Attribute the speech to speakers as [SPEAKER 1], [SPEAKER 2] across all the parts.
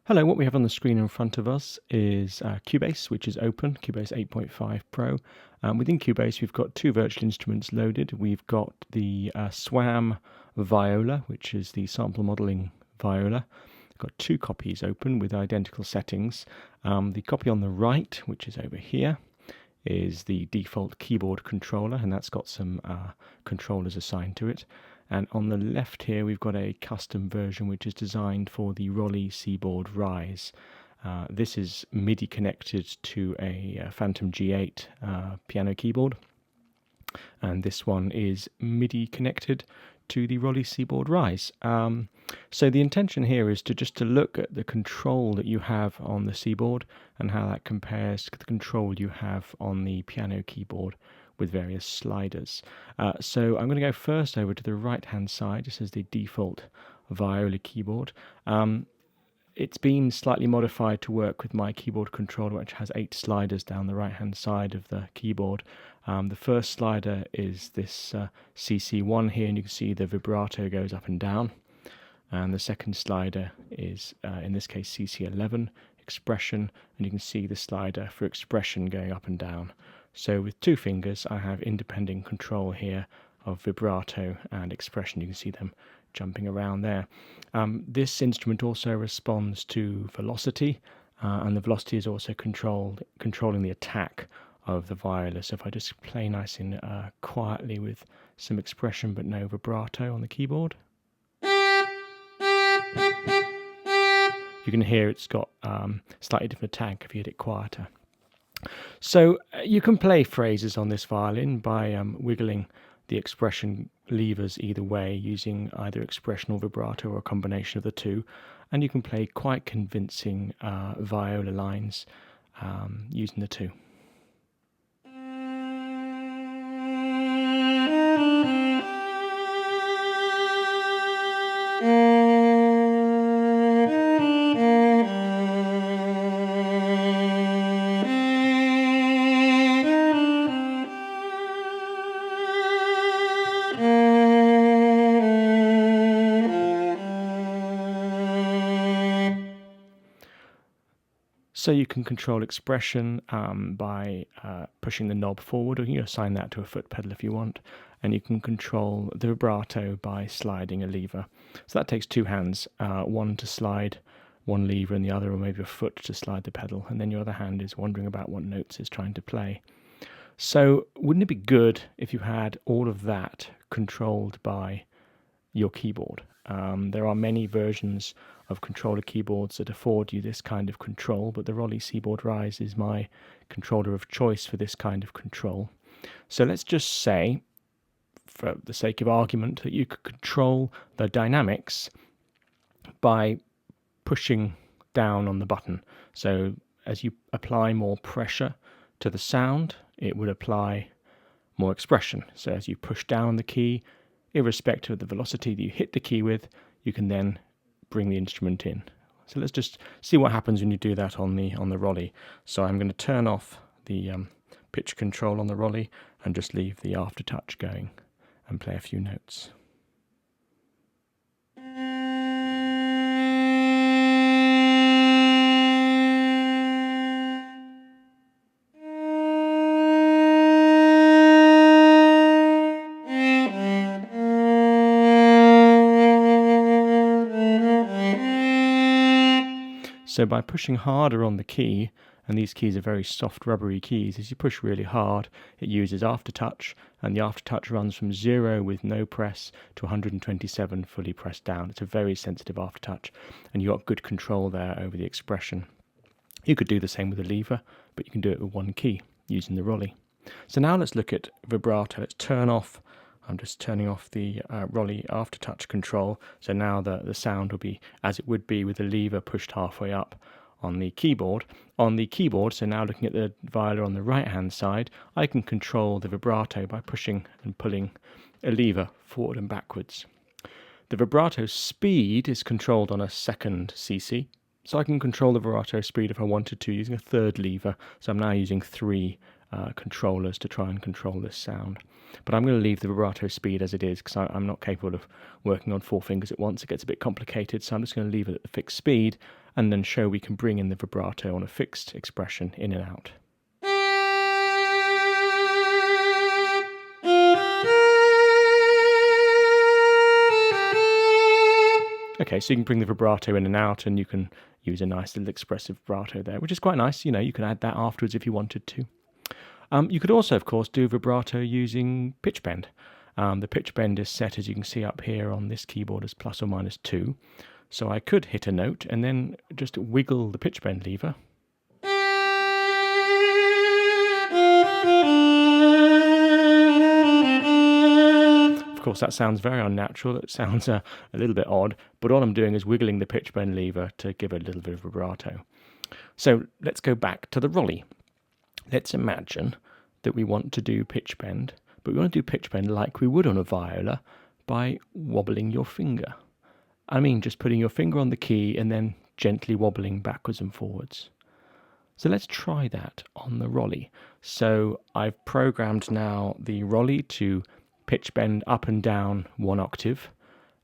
[SPEAKER 1] Hello, what we have on the screen in front of us is Cubase, which is open, Cubase 8.5 Pro. Within Cubase, we've got two virtual instruments loaded. We've got the SWAM Viola, which is the sample modeling viola. We've got two copies open with identical settings. The copy on the right, which is over here, is the default keyboard controller, and that's got some controllers assigned to it. And on the left here, we've got a custom version which is designed for the Roli RISE. This is MIDI connected to a Phantom G8 piano keyboard, and this one is MIDI connected to the Roli RISE. So the intention here is to look at the control that you have on the keyboard and how that compares to the control you have on the piano keyboard with various sliders. So I'm going to go first over to the right hand side. This is the default Viola keyboard. It's been slightly modified to work with my keyboard controller, which has 8 sliders down the right hand side of the keyboard. The first slider is this CC1 here, and you can see the vibrato goes up and down. And the second slider is, in this case, CC11, expression, and you can see the slider for expression going up and down. So with 2 fingers, I have independent control here of vibrato and expression. You can see them jumping around there. This instrument also responds to velocity, and the velocity is also controlling the attack of the viola. So if I just play nice and quietly with some expression but no vibrato on the keyboard, you can hear it's got slightly different attack if you hit it quieter. So you can play phrases on this violin by wiggling the expression levers either way, using either expression or vibrato or a combination of the two, and you can play quite convincing viola lines using the two. So you can control expression by pushing the knob forward, or you can assign that to a foot pedal if you want, and you can control the vibrato by sliding a lever. So that takes 2 hands, one to slide one lever and the other, or maybe a foot to slide the pedal, and then your other hand is wondering about what notes it's trying to play. So wouldn't it be good if you had all of that controlled by your keyboard? There are many versions of controller keyboards that afford you this kind of control, but the Roli RISE is my controller of choice for this kind of control. So let's just say, for the sake of argument, that you could control the dynamics by pushing down on the button. So as you apply more pressure to the sound, it would apply more expression. So as you push down the key, irrespective of the velocity that you hit the key with, you can then bring the instrument in. So let's just see what happens when you do that on the Roli. So I'm going to turn off the pitch control on the Roli and just leave the aftertouch going and play a few notes. So by pushing harder on the key, and these keys are very soft rubbery keys, as you push really hard, it uses aftertouch, and the aftertouch runs from 0 with no press to 127 fully pressed down. It's a very sensitive aftertouch, and you've got good control there over the expression. You could do the same with a lever, but you can do it with one key using the Roli. So now let's look at vibrato. Let's turn off. I'm just turning off the Roli aftertouch control, so now the sound will be as it would be with the lever pushed halfway up on the keyboard. On the keyboard, so now looking at the viola on the right hand side, I can control the vibrato by pushing and pulling a lever forward and backwards. The vibrato speed is controlled on a second CC, so I can control the vibrato speed if I wanted to using a third lever. So I'm now using 3 controllers to try and control this sound. But I'm going to leave the vibrato speed as it is, because I'm not capable of working on 4 fingers at once. It gets a bit complicated, so I'm just going to leave it at the fixed speed, and then show we can bring in the vibrato on a fixed expression in and out. Okay, so you can bring the vibrato in and out, and you can use a nice little expressive vibrato there, which is quite nice. You can add that afterwards if you wanted to. You could also, of course, do vibrato using pitch bend. The pitch bend is set, as you can see up here on this keyboard, as plus or minus 2. So I could hit a note and then just wiggle the pitch bend lever. Of course, that sounds very unnatural. It sounds a little bit odd, but all I'm doing is wiggling the pitch bend lever to give a little bit of vibrato. So let's go back to the Roli. Let's imagine that we want to do pitch bend, but we want to do pitch bend like we would on a viola by wobbling your finger. I mean, just putting your finger on the key and then gently wobbling backwards and forwards. So let's try that on the Roli. So I've programmed now the Roli to pitch bend up and down 1 octave.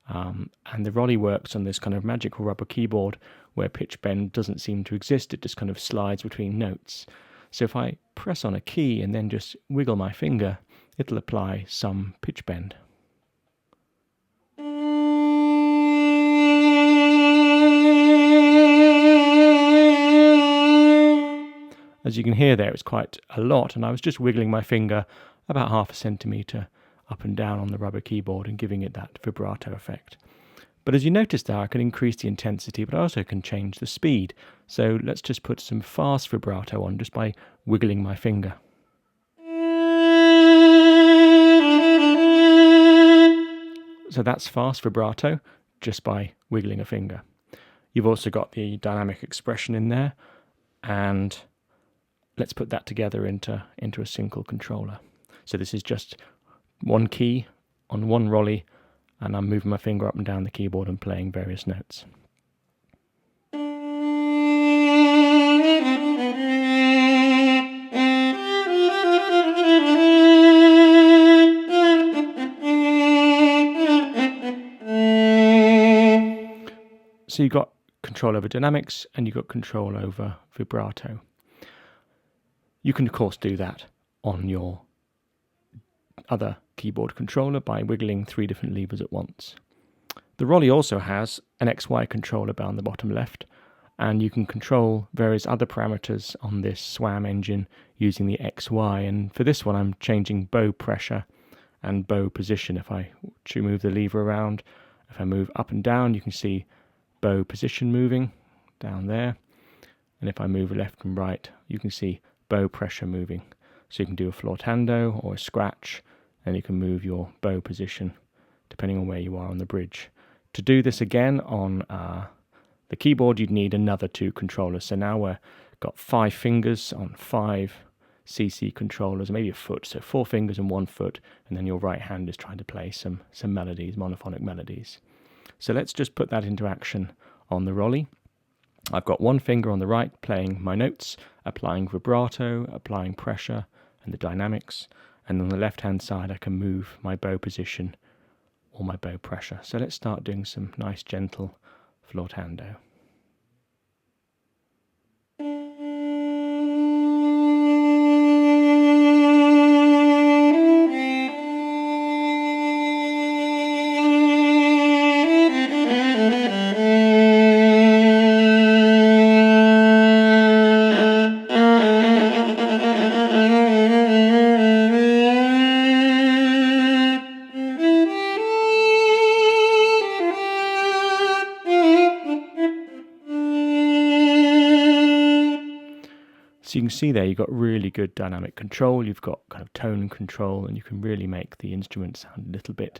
[SPEAKER 1] And the Roli works on this kind of magical rubber keyboard where pitch bend doesn't seem to exist. It just kind of slides between notes. So if I press on a key and then just wiggle my finger, it'll apply some pitch bend. As you can hear there, it's quite a lot, and I was just wiggling my finger about 0.5 centimetre up and down on the rubber keyboard and giving it that vibrato effect. But as you notice there, I can increase the intensity, but I also can change the speed. So let's just put some fast vibrato on just by wiggling my finger. So that's fast vibrato just by wiggling a finger. You've also got the dynamic expression in there, and let's put that together into a single controller. So this is just one key on one Roli, and I'm moving my finger up and down the keyboard and playing various notes. So you've got control over dynamics and you've got control over vibrato. You can, of course, do that on your other keyboard controller by wiggling 3 different levers at once. The Roli also has an XY controller down the bottom left, and you can control various other parameters on this SWAM engine using the XY, and for this one I'm changing bow pressure and bow position. If I move the lever around, if I move up and down, you can see bow position moving down there, and if I move left and right, you can see bow pressure moving. So you can do a flautando or a scratch, and you can move your bow position depending on where you are on the bridge. To do this again on the keyboard, you'd need another 2 controllers. So now we've got 5 fingers on 5 CC controllers, maybe a foot, so 4 fingers and 1 foot, and then your right hand is trying to play some melodies, monophonic melodies. So let's just put that into action on the Roli. I've got 1 finger on the right playing my notes, applying vibrato, applying pressure and the dynamics, and on the left hand side I can move my bow position or my bow pressure. So let's start doing some nice gentle flautando. So you can see there you've got really good dynamic control, you've got kind of tone control, and you can really make the instrument sound a little bit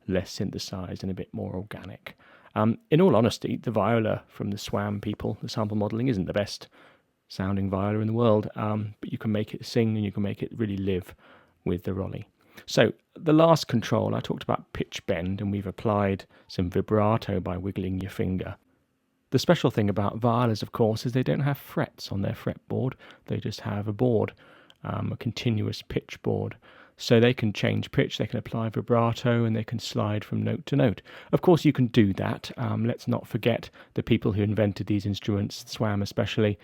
[SPEAKER 1] less synthesized and a bit more organic. In all honesty, the viola from the SWAM people, the sample modeling, isn't the best sounding viola in the world, but you can make it sing and you can make it really live with the Roli. So the last control, I talked about pitch bend, and we've applied some vibrato by wiggling your finger. The special thing about violas, of course, is they don't have frets on their fretboard. They just have a board, a continuous pitch board. So they can change pitch, they can apply vibrato, and they can slide from note to note. Of course, you can do that. Let's not forget the people who invented these instruments, SWAM especially,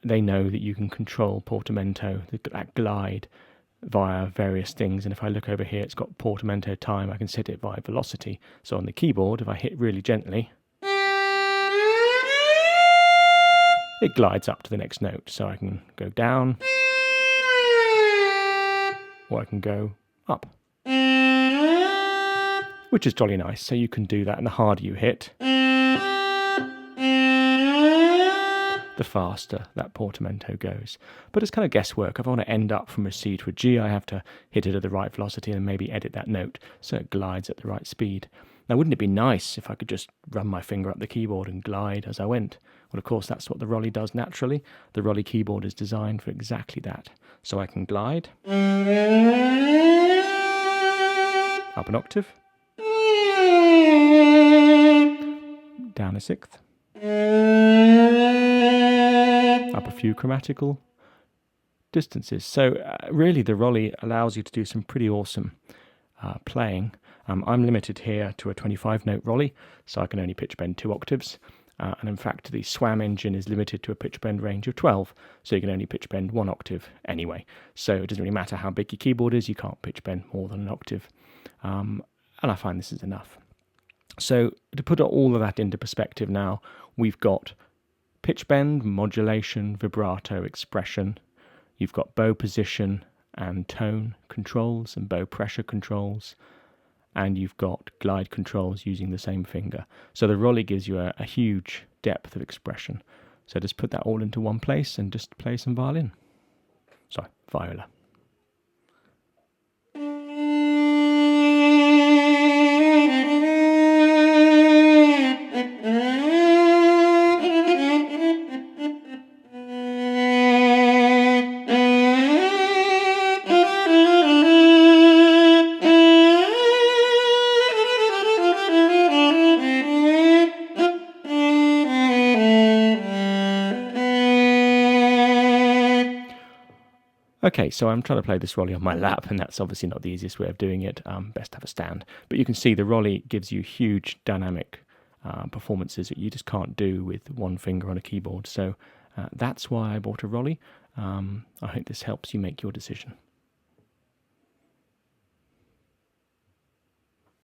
[SPEAKER 1] they know that you can control portamento, that glide, via various things. And if I look over here, it's got portamento time. I can set it via velocity. So on the keyboard, if I hit really gently, it glides up to the next note. So I can go down, or I can go up, which is jolly nice. So you can do that, and the harder you hit, the faster that portamento goes. But it's kind of guesswork. If I want to end up from a C to a G, I have to hit it at the right velocity and maybe edit that note so it glides at the right speed. Now, wouldn't it be nice if I could just run my finger up the keyboard and glide as I went? Well, of course, that's what the Roli does naturally. The Roli keyboard is designed for exactly that. So I can glide up an octave, down a sixth, up a few chromatical distances. So really the Roli allows you to do some pretty awesome playing. I'm limited here to a 25 note Roli, so I can only pitch bend 2 octaves. And in fact, the SWAM engine is limited to a pitch bend range of 12, so you can only pitch bend 1 octave anyway. So it doesn't really matter how big your keyboard is, you can't pitch bend more than an octave. And I find this is enough. So to put all of that into perspective now, we've got pitch bend, modulation, vibrato, expression. You've got bow position and tone controls and bow pressure controls. And you've got glide controls using the same finger. So the Roli gives you a huge depth of expression. So just put that all into one place and just play some violin. Sorry, viola. Okay, so I'm trying to play this Roli on my lap, and that's obviously not the easiest way of doing it. Best to have a stand. But you can see the Roli gives you huge dynamic performances that you just can't do with one finger on a keyboard. So that's why I bought a Roli. I hope this helps you make your decision.